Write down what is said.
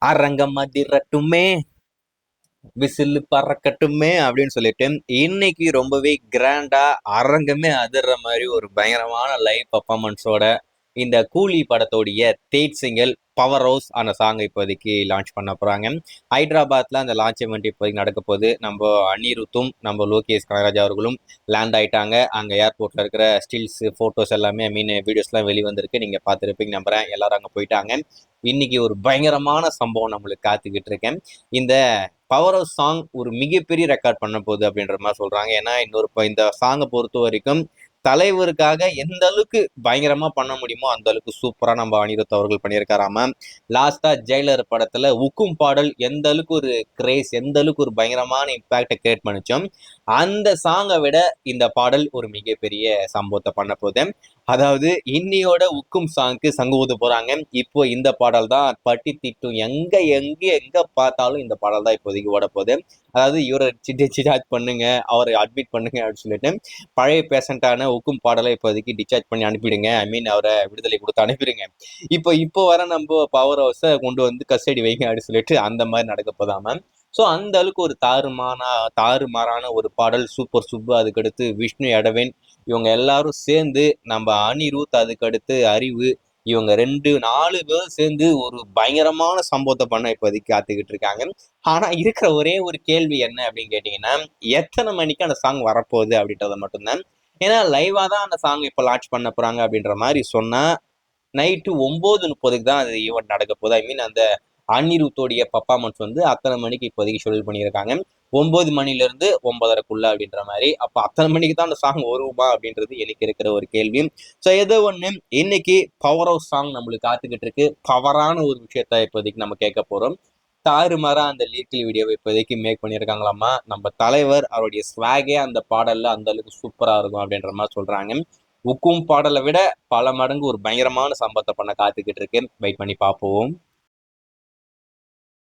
அரங்கம் அதிரட்டுமே, விசில் பறக்கட்டுமே அப்படின்னு சொல்லிட்டு இன்னைக்கு ரொம்பவே கிராண்டா அரங்கமே அதிர்ற மாதிரி ஒரு பயங்கரமான லைவ் பர்ஃபார்மன்ஸோட இந்த கூலி படத்தோடைய தேட் சிங்கிள் பவர் ஹவுஸ் அந்த சாங் இப்போதைக்கு லான்ச் பண்ண போறாங்க. ஹைதராபாத்ல அந்த லான்ச் இவெண்ட் இப்போதைக்கு நடக்க போகுது. நம்ம அனிருத்தும் நம்ம லோகேஷ் கனகராஜ் அவர்களும் லேண்ட் ஆயிட்டாங்க. அங்க ஏர்போர்ட்ல இருக்கிற ஸ்டில்ஸ் போட்டோஸ் எல்லாமே வீடியோஸ் எல்லாம் வெளிவந்திருக்கு. நீங்க பார்த்துருப்பீங்க நம்புறேன். எல்லாரும் அங்க போயிட்டாங்க. இன்னைக்கு ஒரு பயங்கரமான சம்பவம் நம்மளுக்கு காத்துக்கிட்டு இருக்கேன். இந்த பவர் ஆஃப் சாங் ஒரு மிகப்பெரிய ரெக்கார்ட் பண்ண போகுது அப்படின்ற மாதிரி சொல்றாங்க. ஏன்னா இந்த சாங்கை பொறுத்த வரைக்கும் தலைவருக்காக எந்த அளவுக்கு பயங்கரமா பண்ண முடியுமோ அந்த அளவுக்கு சூப்பரா நம்ம அனிருத் அவர்கள் பண்ணியிருக்காராம. லாஸ்டா ஜெயிலர் படத்துல உக்கும் பாடல் எந்த அளவுக்கு ஒரு கிரேஸ், எந்த அளவுக்கு ஒரு பயங்கரமான இம்பாக்டை கிரியேட் பண்ணிச்சோம், அந்த சாங்கை விட இந்த பாடல் ஒரு மிகப்பெரிய சம்பவத்தை பண்ண போகுது. அதாவது இன்னியோட உக்கும் சாங்க்கு சங்கு ஊத போறாங்க. இப்போ இந்த பாடல் தான் பட்டி திட்டும். எங்க எங்க எங்க பார்த்தாலும் இந்த பாடல் தான் இப்போதைக்கு ஓட போகுது. அதாவது இவரை டிஸ்சார்ஜ் பண்ணுங்க, அவரை அட்மிட் பண்ணுங்க அப்படின்னு சொல்லிட்டு பழைய பேஷண்டான உக்கும் பாடலை இப்போதைக்கு டிஸ்சார்ஜ் பண்ணி அனுப்பிடுங்க, அவரை விடுதலை கொடுத்து அனுப்பிடுங்க, இப்போ வர நம்ம பவர் ஹவுஸை கொண்டு வந்து கஸ்டடி வைங்க அப்படின்னு சொல்லிட்டு அந்த மாதிரி நடக்க போதாம. ஸோ அந்த அளவுக்கு ஒரு தாறுமாறான ஒரு பாடல். சூப்பர் சுப்பு, அதுக்கடுத்து விஷ்ணு எடவேன், இவங்க எல்லாரும் சேர்ந்து நம்ம அனிருத், அதுக்கடுத்து அறிவு, இவங்க 4 பேரும் சேர்ந்து ஒரு பயங்கரமான சம்பவத்தை பண்ண இப்போதைக்கு காத்துக்கிட்டு இருக்காங்க. ஆனா இருக்கிற ஒரே ஒரு கேள்வி என்ன அப்படின்னு கேட்டீங்கன்னா, எத்தனை மணிக்கு அந்த சாங் வரப்போகுது அப்படின்றத மட்டும்தான். ஏன்னா லைவா தான் அந்த சாங் இப்போ லான்ச் பண்ண போறாங்க அப்படின்ற மாதிரி சொன்னா நைட்டு 9:30 தான் அது ஈவெண்ட் நடக்க போகுது. அந்த அனிருத்தோடைய பர்ஃபார்மன்ஸ் அத்தனை மணிக்கு இப்போதைக்கு ஷெடியூல் பண்ணியிருக்காங்க. 9 மணிலிருந்து 9:30 அப்படின்ற மாதிரி. அப்போ அத்தனை மணிக்கு தான் அந்த சாங் வருமா அப்படின்றது எனக்கு இருக்கிற ஒரு கேள்வி. ஸோ ஏதோ ஒன்று இன்னைக்கு பவர் ஆஃப் சாங் நம்மளுக்கு காத்துக்கிட்டு இருக்கு. பவரான ஒரு விஷயத்த இப்போதைக்கு நம்ம கேட்க போறோம். தாறுமாறா அந்த லிரிக்கல் வீடியோவை இப்போதைக்கு மேக் பண்ணியிருக்காங்களாமா. நம்ம தலைவர் அவருடைய ஸ்வாகே அந்த பாடல்ல அந்த அளவுக்கு சூப்பரா இருக்கும் அப்படின்ற மாதிரி சொல்றாங்க. உக்கும் பாடலை விட பல மடங்கு ஒரு பயங்கரமான சம்பவத்தை பண்ண காத்துக்கிட்டு இருக்கு. வெயிட் பண்ணி பார்ப்போம்.